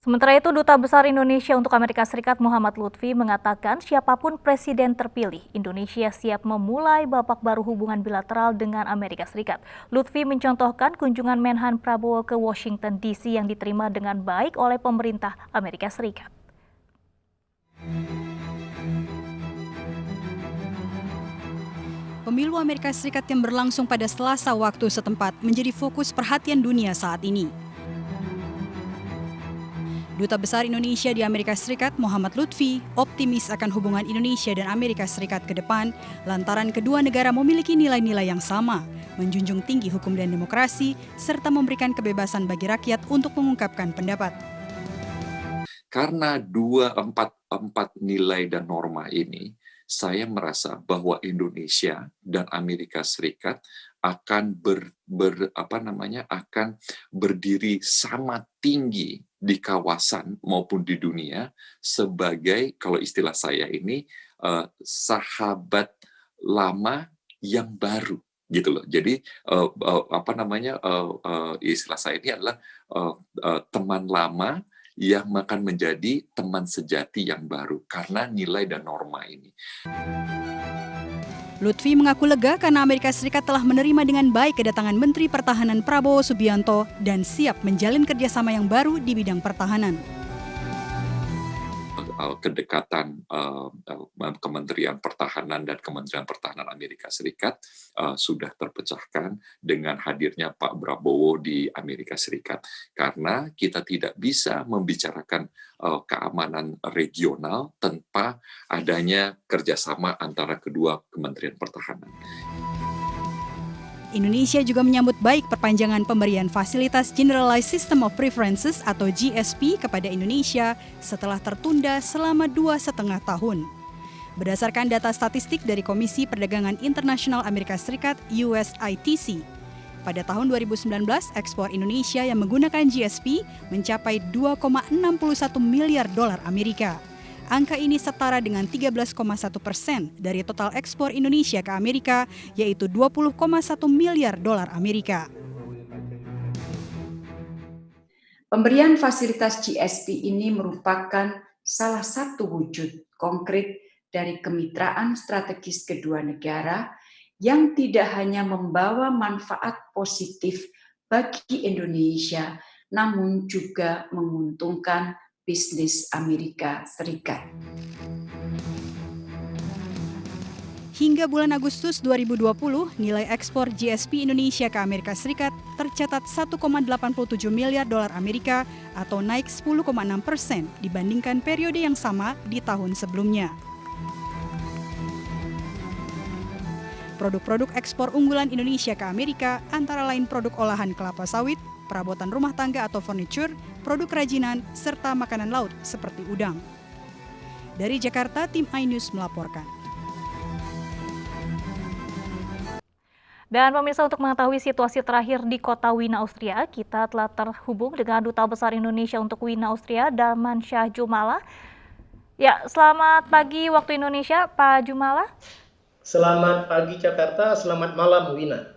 Sementara itu, Duta Besar Indonesia untuk Amerika Serikat Muhammad Lutfi mengatakan siapapun presiden terpilih, Indonesia siap memulai babak baru hubungan bilateral dengan Amerika Serikat. Lutfi mencontohkan kunjungan Menhan Prabowo ke Washington DC yang diterima dengan baik oleh pemerintah Amerika Serikat. Pemilu Amerika Serikat yang berlangsung pada Selasa waktu setempat menjadi fokus perhatian dunia saat ini. Duta Besar Indonesia di Amerika Serikat Muhammad Lutfi optimis akan hubungan Indonesia dan Amerika Serikat ke depan lantaran kedua negara memiliki nilai-nilai yang sama, menjunjung tinggi hukum dan demokrasi, serta memberikan kebebasan bagi rakyat untuk mengungkapkan pendapat. Karena empat nilai dan norma ini, saya merasa bahwa Indonesia dan Amerika Serikat akan akan berdiri sama tinggi di kawasan maupun di dunia sebagai, kalau istilah saya ini, sahabat lama yang baru gitu loh. Jadi istilah saya ini adalah teman lama yang akan menjadi teman sejati yang baru karena nilai dan norma ini. Lutfi mengaku lega karena Amerika Serikat telah menerima dengan baik kedatangan Menteri Pertahanan Prabowo Subianto dan siap menjalin kerjasama yang baru di bidang pertahanan. Kedekatan Kementerian Pertahanan dan Kementerian Pertahanan Amerika Serikat sudah terpecahkan dengan hadirnya Pak Prabowo di Amerika Serikat. Karena kita tidak bisa membicarakan keamanan regional tanpa adanya kerjasama antara kedua Kementerian Pertahanan. Indonesia juga menyambut baik perpanjangan pemberian fasilitas Generalized System of Preferences atau GSP kepada Indonesia setelah tertunda selama 2,5 tahun. Berdasarkan data statistik dari Komisi Perdagangan Internasional Amerika Serikat USITC, pada tahun 2019 ekspor Indonesia yang menggunakan GSP mencapai 2,61 miliar dolar Amerika. Angka ini setara dengan 13,1% dari total ekspor Indonesia ke Amerika, yaitu 20,1 miliar dolar Amerika. Pemberian fasilitas GSP ini merupakan salah satu wujud konkret dari kemitraan strategis kedua negara yang tidak hanya membawa manfaat positif bagi Indonesia, namun juga menguntungkan bisnis Amerika Serikat. Hingga bulan Agustus 2020, nilai ekspor GSP Indonesia ke Amerika Serikat tercatat 1,87 miliar dolar Amerika atau naik 10,6% dibandingkan periode yang sama di tahun sebelumnya. Produk-produk ekspor unggulan Indonesia ke Amerika antara lain produk olahan kelapa sawit, perabotan rumah tangga atau furniture, produk kerajinan, serta makanan laut seperti udang. Dari Jakarta, tim iNews melaporkan. Dan pemirsa, untuk mengetahui situasi terakhir di kota Wina, Austria, kita telah terhubung dengan Duta Besar Indonesia untuk Wina, Austria, Darman Syah Jumala. Ya, selamat pagi waktu Indonesia, Pak Jumala. Selamat pagi Jakarta, selamat malam Wina.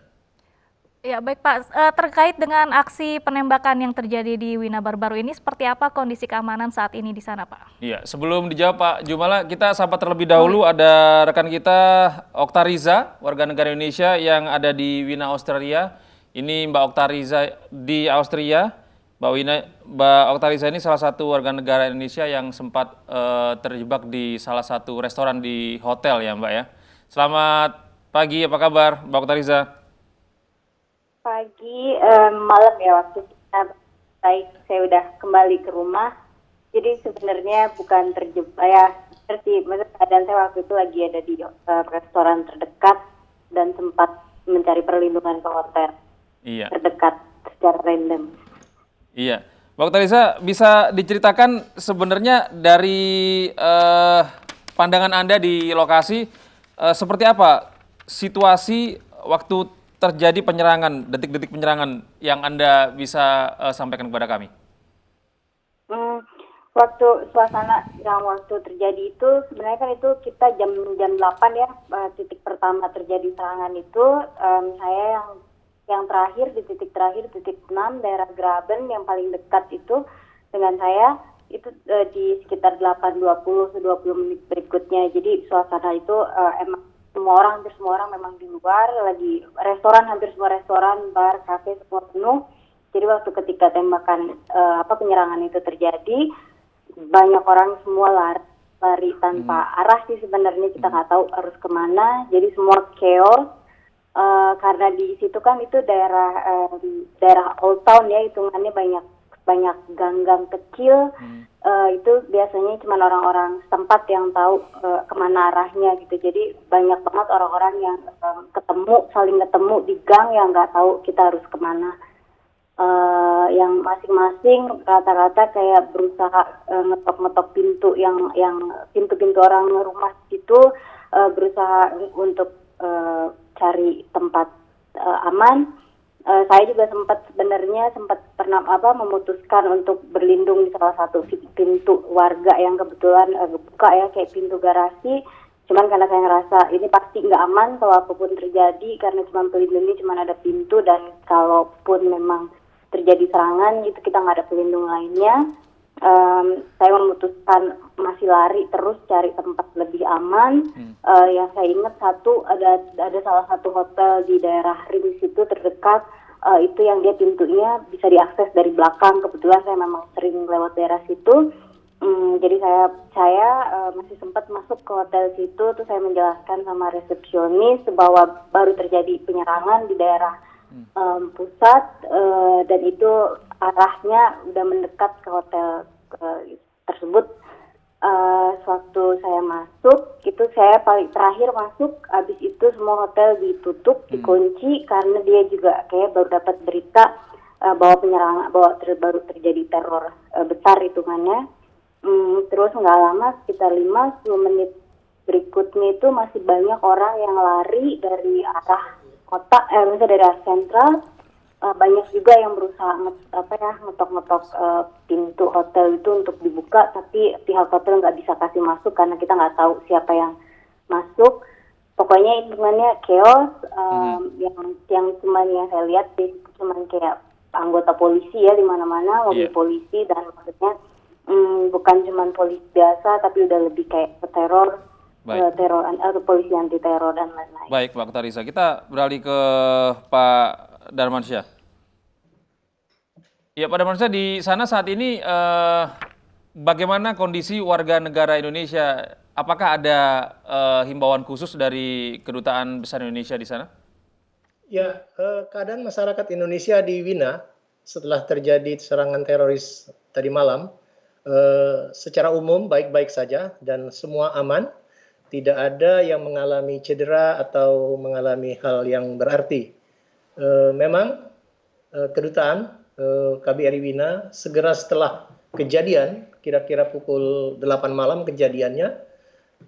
Ya, baik Pak, terkait dengan aksi penembakan yang terjadi di Wina baru-baru ini, seperti apa kondisi keamanan saat ini di sana, Pak? Iya, sebelum dijawab Pak Jumala, kita sapa terlebih dahulu ada rekan kita Okta Riza, warga negara Indonesia yang ada di Wina, Australia. Ini Mbak Okta Riza di Austria. Mbak Okta Riza ini salah satu warga negara Indonesia yang sempat terjebak di salah satu restoran di hotel ya Mbak ya. Selamat pagi, apa kabar Mbak Okta Riza? Pagi, malam ya waktu kita baik, saya udah kembali ke rumah. Jadi sebenarnya bukan terjebak ya, seperti keadaan saya waktu itu lagi ada di restoran terdekat dan sempat mencari perlindungan ke hotel terdekat secara random. Iya, Mbak Riza bisa diceritakan sebenarnya dari pandangan Anda di lokasi seperti apa situasi waktu terjadi penyerangan, detik-detik penyerangan yang Anda bisa sampaikan kepada kami? Waktu suasana yang waktu terjadi itu sebenarnya kan itu kita jam 8 ya, titik pertama terjadi serangan itu saya yang terakhir di titik terakhir titik 6 daerah Graben yang paling dekat itu dengan saya itu di sekitar 8.20 menit berikutnya. Jadi suasana itu emang hampir semua orang memang di luar, lagi restoran, hampir semua restoran, bar, kafe semua penuh. Jadi waktu ketika tembakan penyerangan itu terjadi, banyak orang semua lari tanpa arah sih sebenarnya, kita nggak tahu harus kemana. Jadi semua chaos. Karena di situ kan itu daerah Old Town ya, hitungannya banyak gang-gang kecil. Itu biasanya cuma orang-orang setempat yang tahu kemana arahnya gitu. Jadi banyak banget orang-orang yang saling ketemu di gang yang nggak tahu kita harus kemana. Yang masing-masing rata-rata kayak berusaha ngetok-ngetok pintu yang pintu-pintu orang rumah itu, berusaha untuk cari tempat aman. Saya juga sempat pernah memutuskan untuk berlindung di salah satu pintu warga yang kebetulan buka ya, kayak pintu garasi. Cuman karena saya ngerasa ini pasti nggak aman kalau apapun terjadi, karena cuma pelindungnya cuma ada pintu, dan kalaupun memang terjadi serangan itu kita nggak ada pelindung lainnya. Saya memutuskan masih lari terus cari tempat lebih aman. Yang saya ingat ada salah satu hotel di daerah Rim situ terdekat, itu yang dia pintunya bisa diakses dari belakang. Kebetulan saya memang sering lewat daerah situ. Jadi saya masih sempat masuk ke hotel situ, terus saya menjelaskan sama resepsionis bahwa baru terjadi penyerangan di daerah pusat, dan itu arahnya udah mendekat ke hotel tersebut. Sewaktu saya masuk, itu saya paling terakhir masuk, habis itu semua hotel ditutup, dikunci, karena dia juga kayak baru dapat berita bahwa baru terjadi teror besar hitungannya. Terus nggak lama, sekitar 5-10 menit berikutnya itu masih banyak orang yang lari dari arah kota, misalnya dari arah sentral. Banyak juga yang berusaha ngetok-ngetok pintu hotel itu untuk dibuka, tapi pihak hotel nggak bisa kasih masuk karena kita nggak tahu siapa yang masuk. Pokoknya hitungannya chaos. Yang cuman yang saya lihat cuman kayak anggota polisi ya di mana-mana, mobil polisi, dan maksudnya bukan cuman polisi biasa, tapi udah lebih kayak teror. Teror atau polisi anti teror dan lain-lain. Baik, Pak Oktariza, kita beralih ke Pak Darmansyah. Ya, Pak Darmansyah, di sana saat ini bagaimana kondisi warga negara Indonesia? Apakah ada himbauan khusus dari Kedutaan Besar Indonesia di sana? Ya, keadaan masyarakat Indonesia di Wina setelah terjadi serangan teroris tadi malam, secara umum baik-baik saja dan semua aman. Tidak ada yang mengalami cedera atau mengalami hal yang berarti. Memang kedutaan KBRI Wina segera setelah kejadian, kira-kira pukul 8 malam kejadiannya,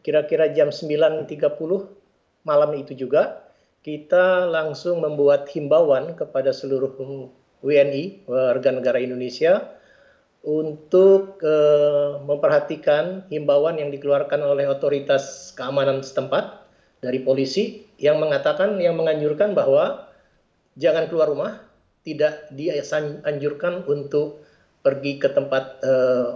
kira-kira jam 9.30 malam itu juga, kita langsung membuat himbauan kepada seluruh WNI, warga negara Indonesia, untuk memperhatikan himbauan yang dikeluarkan oleh otoritas keamanan setempat dari polisi yang menganjurkan bahwa jangan keluar rumah, tidak dianjurkan untuk pergi ke tempat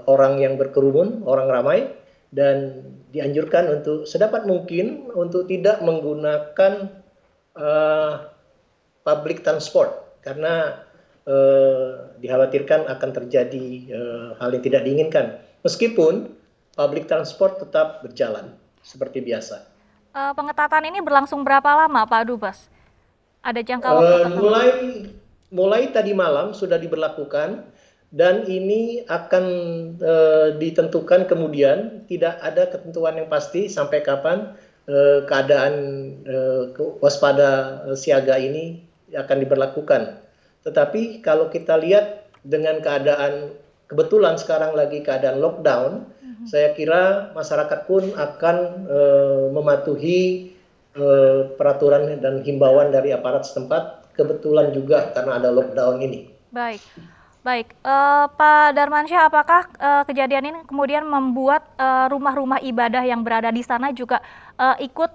orang yang berkerumun, orang ramai, dan dianjurkan untuk sedapat mungkin untuk tidak menggunakan public transport, karena dikhawatirkan akan terjadi hal yang tidak diinginkan. Meskipun public transport tetap berjalan seperti biasa. Pengetatan ini berlangsung berapa lama, Pak Dubes? Ada jangka waktu tertentu? Mulai tadi malam sudah diberlakukan, dan ini akan ditentukan kemudian. Tidak ada ketentuan yang pasti sampai kapan keadaan waspada siaga ini akan diberlakukan. Tetapi kalau kita lihat dengan keadaan kebetulan sekarang lagi keadaan lockdown, saya kira masyarakat pun akan mematuhi peraturan dan himbauan dari aparat setempat, kebetulan juga karena ada lockdown ini. Baik. Pak Darmansyah, apakah kejadian ini kemudian membuat rumah-rumah ibadah yang berada di sana juga ikut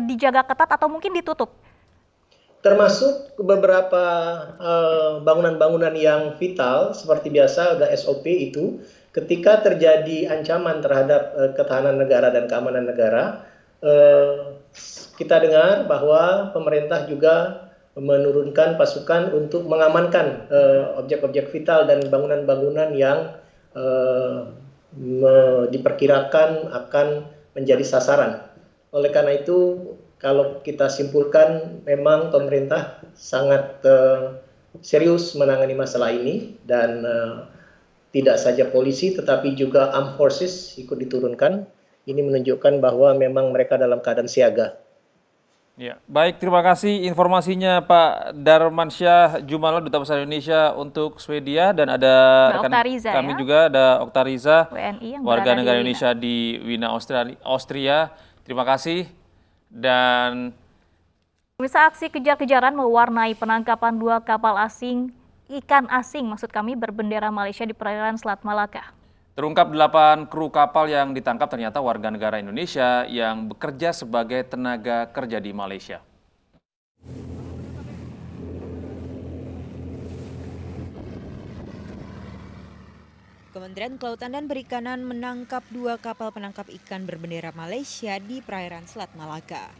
dijaga ketat atau mungkin ditutup? termasuk beberapa bangunan-bangunan yang vital seperti biasa ada SOP itu ketika terjadi ancaman terhadap ketahanan negara dan keamanan negara, kita dengar bahwa pemerintah juga menurunkan pasukan untuk mengamankan objek-objek vital dan bangunan-bangunan yang diperkirakan akan menjadi sasaran. Oleh karena itu, kalau kita simpulkan memang pemerintah sangat serius menangani masalah ini dan tidak saja polisi tetapi juga armed forces ikut diturunkan. Ini menunjukkan bahwa memang mereka dalam keadaan siaga. Ya, baik, terima kasih informasinya Pak Darmansyah Jumala, Duta Besar Indonesia untuk Swedia, dan ada rekan Oktariza, kami ya? juga ada Oktariza, WNI yang warga berada negara di Indonesia di Wina, Austria. Terima kasih. Dan Pemirsa, aksi kejar-kejaran mewarnai penangkapan 2 kapal ikan asing berbendera Malaysia di perairan Selat Malaka. terungkap 8 kru kapal yang ditangkap ternyata warga negara Indonesia yang bekerja sebagai tenaga kerja di Malaysia. Kementerian Kelautan dan Perikanan menangkap 2 kapal penangkap ikan berbendera Malaysia di perairan Selat Malaka.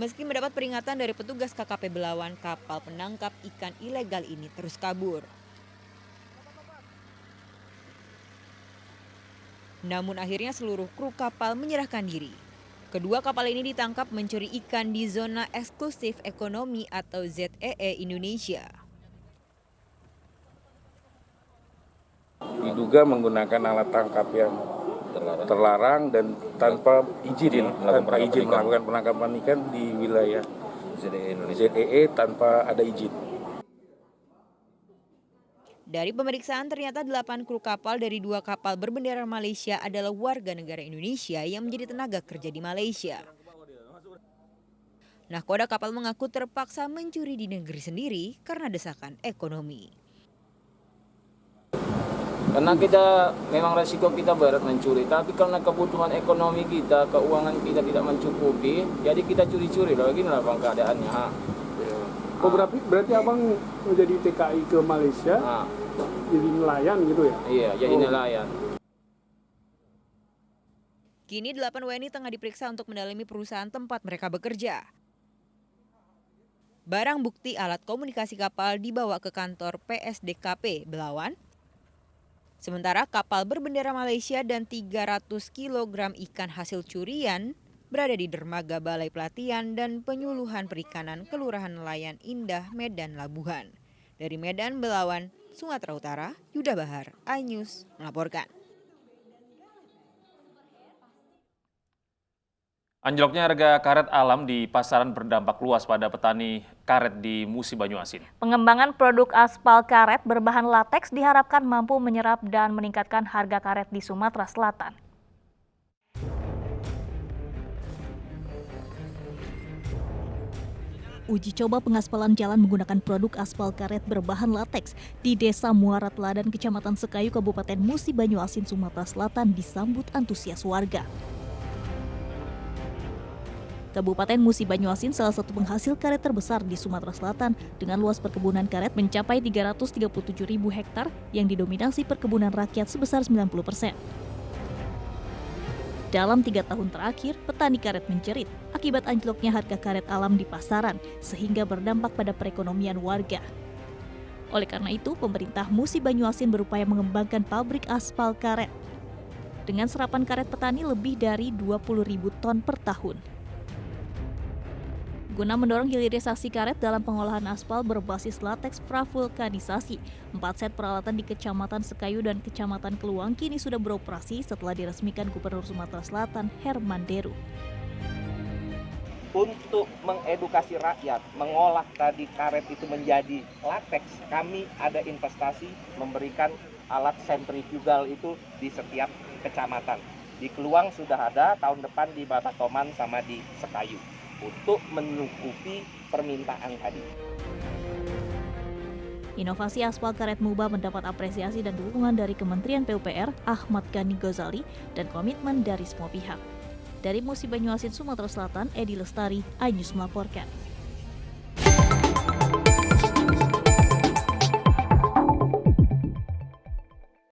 Meski mendapat peringatan dari petugas KKP Belawan, kapal penangkap ikan ilegal ini terus kabur. Namun akhirnya seluruh kru kapal menyerahkan diri. Kedua kapal ini ditangkap mencuri ikan di zona eksklusif ekonomi atau ZEE Indonesia. Diduga menggunakan alat tangkap yang terlarang dan tanpa izin melakukan penangkapan ikan di wilayah ZEE tanpa ada izin. Dari pemeriksaan ternyata 8 kru kapal dari 2 kapal berbendera Malaysia adalah warga negara Indonesia yang menjadi tenaga kerja di Malaysia. Nahkoda kapal mengaku terpaksa mencuri di negeri sendiri karena desakan ekonomi. Karena kita memang resiko kita berat mencuri, tapi karena kebutuhan ekonomi kita, keuangan kita tidak mencukupi, jadi kita curi-curi. Beginilah bang keadaannya. Oh, berarti abang menjadi TKI ke Malaysia, jadi nelayan gitu ya? Iya, jadi nelayan. Kini 8 WNI tengah diperiksa untuk mendalami perusahaan tempat mereka bekerja. Barang bukti alat komunikasi kapal dibawa ke kantor PSDKP Belawan. Sementara kapal berbendera Malaysia dan 300 kg ikan hasil curian berada di dermaga Balai Pelatihan dan Penyuluhan Perikanan Kelurahan Nelayan Indah, Medan, Labuhan. Dari Medan, Belawan, Sumatera Utara, Yuda Bahar, iNews melaporkan. Anjloknya harga karet alam di pasaran berdampak luas pada petani karet di Musi Banyuasin. Pengembangan produk aspal karet berbahan lateks diharapkan mampu menyerap dan meningkatkan harga karet di Sumatera Selatan. Uji coba pengaspalan jalan menggunakan produk aspal karet berbahan lateks di Desa Muara Teladan, Kecamatan Sekayu, Kabupaten Musi Banyuasin, Sumatera Selatan disambut antusias warga. Kabupaten Musi Banyuasin salah satu penghasil karet terbesar di Sumatera Selatan dengan luas perkebunan karet mencapai 337.000 hektar yang didominasi perkebunan rakyat sebesar 90%. Dalam 3 tahun terakhir, petani karet menjerit akibat anjloknya harga karet alam di pasaran sehingga berdampak pada perekonomian warga. Oleh karena itu, pemerintah Musi Banyuasin berupaya mengembangkan pabrik aspal karet dengan serapan karet petani lebih dari 20.000 ton per tahun. Guna mendorong hilirisasi karet dalam pengolahan aspal berbasis lateks pravulkanisasi, 4 set peralatan di Kecamatan Sekayu dan Kecamatan Keluang kini sudah beroperasi setelah diresmikan Gubernur Sumatera Selatan Herman Deru. Untuk mengedukasi rakyat, mengolah tadi karet itu menjadi lateks, kami ada investasi memberikan alat sentrifugal itu di setiap kecamatan. Di Keluang sudah ada, tahun depan di Batatoman sama di Sekayu, untuk menutupi permintaan tadi. Inovasi aspal karet Muba mendapat apresiasi dan dukungan dari Kementerian PUPR, Ahmad Ghani Ghazali, dan komitmen dari semua pihak. Dari Musi Banyuasin, Sumatera Selatan, Edi Lestari, iNews melaporkan.